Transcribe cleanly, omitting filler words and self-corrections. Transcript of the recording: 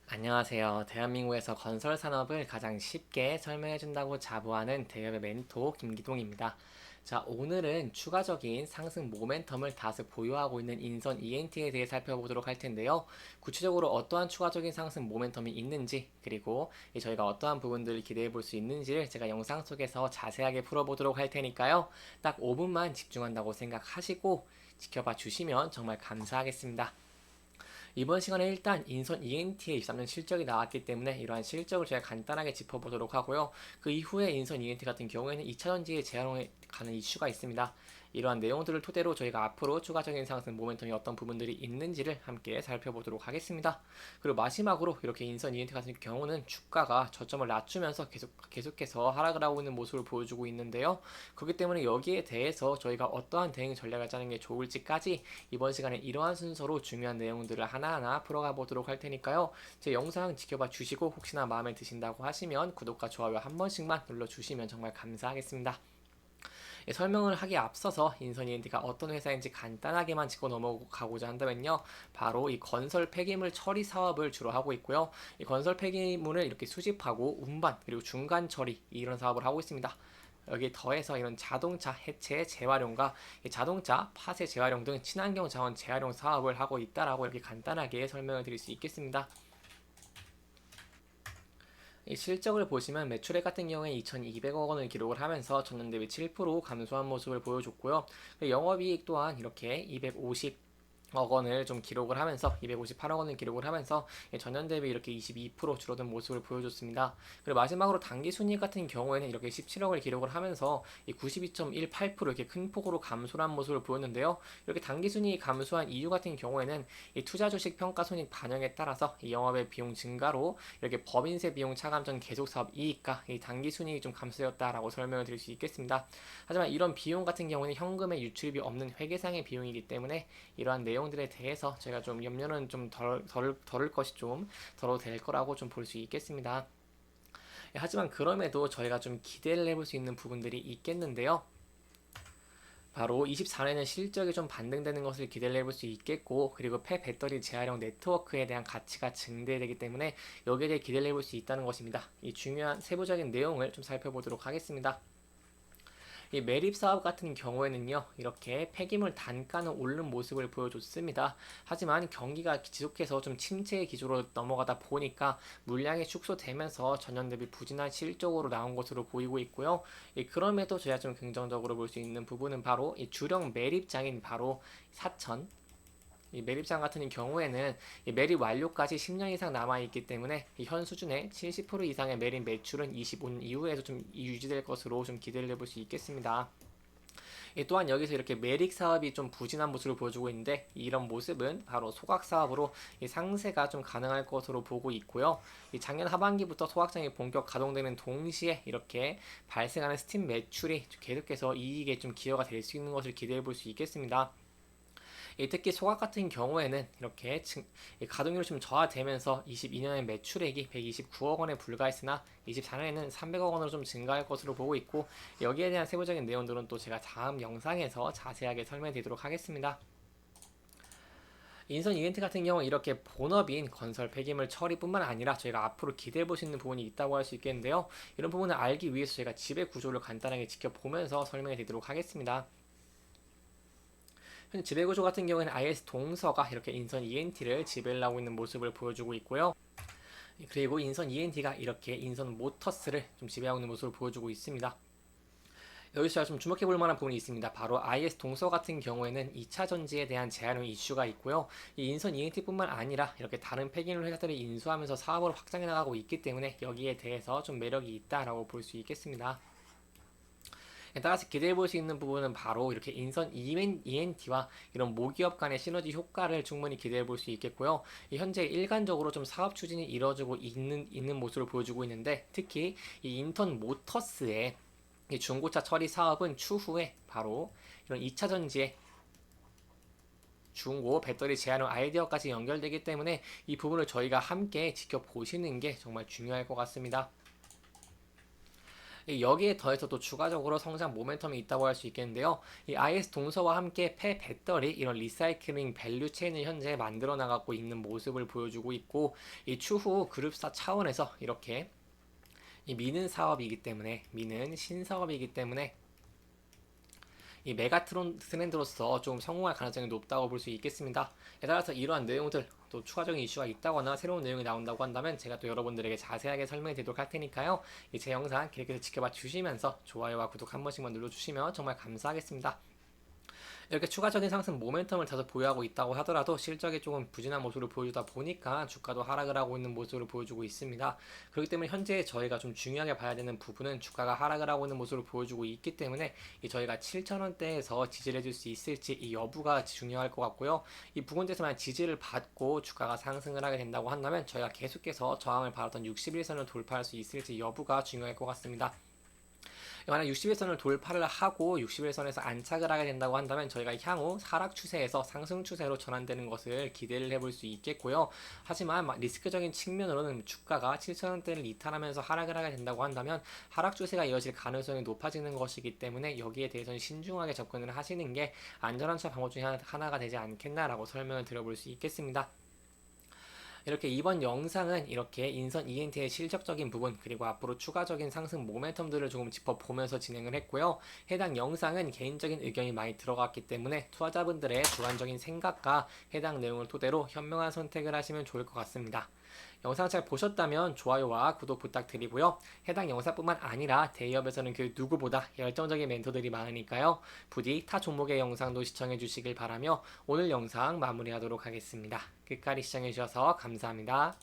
안녕하세요. 대한민국에서 건설 산업을 가장 쉽게 설명해준다고 자부하는 대기업의 멘토 김기동입니다. 자, 오늘은 추가적인 상승 모멘텀을 다수 보유하고 있는 인선 ENT에 대해 살펴보도록 할 텐데요. 구체적으로 어떠한 추가적인 상승 모멘텀이 있는지, 그리고 저희가 어떠한 부분들을 기대해 볼 수 있는지를 제가 영상 속에서 자세하게 풀어보도록 할 테니까요. 딱 5분만 집중한다고 생각하시고 지켜봐 주시면 정말 감사하겠습니다. 이번 시간에 일단 인선 ENT의 23년 실적이 나왔기 때문에 이러한 실적을 제가 간단하게 짚어보도록 하고요. 그 이후에 인선 ENT 같은 경우에는 2차전지의 재활용에 가는 이슈가 있습니다. 이러한 내용들을 토대로 저희가 앞으로 추가적인 상승 모멘텀이 어떤 부분들이 있는지를 함께 살펴보도록 하겠습니다. 그리고 마지막으로 이렇게 인선 ENT 같은 경우는 주가가 저점을 낮추면서 계속해서 하락을 하고 있는 모습을 보여주고 있는데요. 그렇기 때문에 여기에 대해서 저희가 어떠한 대응 전략을 짜는 게 좋을지까지 이번 시간에 이러한 순서로 중요한 내용들을 하나하나 풀어가 보도록 할 테니까요. 제 영상 지켜봐 주시고 혹시나 마음에 드신다고 하시면 구독과 좋아요 한 번씩만 눌러주시면 정말 감사하겠습니다. 설명을 하기에 앞서서 인선 ENT가 어떤 회사인지 간단하게만 짚고 넘어가고자 한다면요. 바로 이 건설 폐기물 처리 사업을 주로 하고 있고요. 이 건설 폐기물을 이렇게 수집하고 운반 그리고 중간 처리 이런 사업을 하고 있습니다. 여기 더해서 이런 자동차 해체 재활용과 자동차 파쇄 재활용 등 친환경 자원 재활용 사업을 하고 있다라고 이렇게 간단하게 설명을 드릴 수 있겠습니다. 이 실적을 보시면 매출액 같은 경우에 2,200억 원을 기록을 하면서 전년 대비 7% 감소한 모습을 보여줬고요. 영업이익 또한 이렇게 250억 원을 좀 기록을 하면서 258억 원을 기록을 하면서 전년 대비 이렇게 22% 줄어든 모습을 보여줬습니다. 그리고 마지막으로 당기순이익 같은 경우에는 이렇게 17억을 기록을 하면서 92.18% 이렇게 큰 폭으로 감소한 모습을 보였는데요. 이렇게 당기순이익 감소한 이유 같은 경우에는 이 투자 주식 평가 손익 반영에 따라서 이 영업의 비용 증가로 이렇게 법인세 비용 차감 전 계속 사업 이익과 이 당기순이익이 좀 감소되었다라고 설명을 드릴 수 있겠습니다. 하지만 이런 비용 같은 경우는 현금의 유출입이 없는 회계상의 비용이기 때문에 이러한 내용들에 대해서 제가 좀 염려는 좀 덜을 것이 좀 덜어 될 거라고 좀 볼 수 있겠습니다. 하지만 그럼에도 저희가 좀 기대를 해볼 수 있는 부분들이 있겠는데요. 바로 24년에는 실적이 좀 반등되는 것을 기대를 해볼 수 있겠고, 그리고 폐배터리 재활용 네트워크에 대한 가치가 증대되기 때문에 여기에 대해 기대를 해볼 수 있다는 것입니다. 이 중요한 세부적인 내용을 좀 살펴보도록 하겠습니다. 이 매립 사업 같은 경우에는요, 이렇게 폐기물 단가는 오른 모습을 보여줬습니다. 하지만 경기가 지속해서 좀 침체의 기조로 넘어가다 보니까 물량이 축소되면서 전년 대비 부진한 실적으로 나온 것으로 보이고 있고요. 그럼에도 저희가 좀 긍정적으로 볼 수 있는 부분은 바로 이 주력 매립장인 바로 사천 이 매립장 같은 경우에는 이 매립 완료까지 10년 이상 남아있기 때문에 현 수준의 70% 이상의 매립 매출은 25년 이후에도 좀 유지될 것으로 좀 기대를 해볼 수 있겠습니다. 또한 여기서 이렇게 매립 사업이 좀 부진한 모습을 보여주고 있는데 이런 모습은 바로 소각 사업으로 상세가 좀 가능할 것으로 보고 있고요. 작년 하반기부터 소각장이 본격 가동되는 동시에 이렇게 발생하는 스팀 매출이 계속해서 이익에 좀 기여가 될 수 있는 것을 기대해 볼 수 있겠습니다. 특히 소각 같은 경우에는 이렇게 가동률이 좀 저하되면서 22년에 매출액이 129억 원에 불과했으나 24년에는 300억 원으로 좀 증가할 것으로 보고 있고 여기에 대한 세부적인 내용들은 또 제가 다음 영상에서 자세하게 설명드리도록 하겠습니다. 인선 이벤트 같은 경우 이렇게 본업인 건설 폐기물 처리뿐만 아니라 저희가 앞으로 기대해 볼 수 있는 부분이 있다고 할 수 있겠는데요. 이런 부분을 알기 위해서 저희가 지배 구조를 간단하게 지켜보면서 설명해 드리도록 하겠습니다. 현재 지배구조 같은 경우에는 IS 동서가 이렇게 인선 ENT를 지배를 하고 있는 모습을 보여주고 있고요. 그리고 인선 ENT가 이렇게 인선 모터스를 좀 지배하고 있는 모습을 보여주고 있습니다. 여기서 제가 좀 주목해 볼 만한 부분이 있습니다. 바로 IS 동서 같은 경우에는 2차 전지에 대한 재활용 이슈가 있고요. 이 인선 ENT뿐만 아니라 이렇게 다른 폐기물 회사들을 인수하면서 사업을 확장해 나가고 있기 때문에 여기에 대해서 좀 매력이 있다라고 볼 수 있겠습니다. 따라서 기대해 볼 수 있는 부분은 바로 이렇게 인선 ENT와 이런 모기업 간의 시너지 효과를 충분히 기대해 볼 수 있겠고요. 현재 일간적으로 좀 사업 추진이 이루어지고 있는 모습을 보여주고 있는데 특히 이 인턴 모터스의 이 중고차 처리 사업은 추후에 바로 이런 2차 전지에 중고 배터리 재활용 아이디어까지 연결되기 때문에 이 부분을 저희가 함께 지켜보시는 게 정말 중요할 것 같습니다. 여기에 더해서 또 추가적으로 성장 모멘텀이 있다고 할 수 있겠는데요. 이 IS 동서와 함께 폐배터리 이런 리사이클링 밸류 체인을 현재 만들어 나가고 있는 모습을 보여주고 있고, 이 추후 그룹사 차원에서 이렇게 이 미는 사업이기 때문에, 미는 신사업이기 때문에 이 메가트론 트렌드로서 좀 성공할 가능성이 높다고 볼 수 있겠습니다. 따라서 이러한 내용들, 또 추가적인 이슈가 있다거나 새로운 내용이 나온다고 한다면 제가 또 여러분들에게 자세하게 설명해 드리도록 할 테니까요. 제 영상 계속해서 지켜봐 주시면서 좋아요와 구독 한 번씩만 눌러주시면 정말 감사하겠습니다. 이렇게 추가적인 상승 모멘텀을 다소 보유하고 있다고 하더라도 실적이 조금 부진한 모습을 보여주다 보니까 주가도 하락을 하고 있는 모습을 보여주고 있습니다. 그렇기 때문에 현재 저희가 좀 중요하게 봐야 되는 부분은 주가가 하락을 하고 있는 모습을 보여주고 있기 때문에 저희가 7,000원대에서 지지를 해줄 수 있을지 이 여부가 중요할 것 같고요. 이 부근에서만 지지를 받고 주가가 상승을 하게 된다고 한다면 저희가 계속해서 저항을 받았던 61선을 돌파할 수 있을지 여부가 중요할 것 같습니다. 만약 60일선을 돌파를 하고 60일선에서 안착을 하게 된다고 한다면 저희가 향후 하락 추세에서 상승 추세로 전환되는 것을 기대를 해볼 수 있겠고요. 하지만 리스크적인 측면으로는 주가가 7,000원대를 이탈하면서 하락을 하게 된다고 한다면 하락 추세가 이어질 가능성이 높아지는 것이기 때문에 여기에 대해서는 신중하게 접근을 하시는 게 안전한 차 방법 중에 하나가 되지 않겠나라고 설명을 드려볼 수 있겠습니다. 이렇게 이번 영상은 이렇게 인선 ENT의 실적적인 부분, 그리고 앞으로 추가적인 상승 모멘텀들을 조금 짚어보면서 진행을 했고요. 해당 영상은 개인적인 의견이 많이 들어갔기 때문에 투자자분들의 주관적인 생각과 해당 내용을 토대로 현명한 선택을 하시면 좋을 것 같습니다. 영상 잘 보셨다면 좋아요와 구독 부탁드리고요. 해당 영상뿐만 아니라 대기업에서는 그 누구보다 열정적인 멘토들이 많으니까요. 부디 타 종목의 영상도 시청해 주시길 바라며 오늘 영상 마무리하도록 하겠습니다. 끝까지 시청해 주셔서 감사합니다.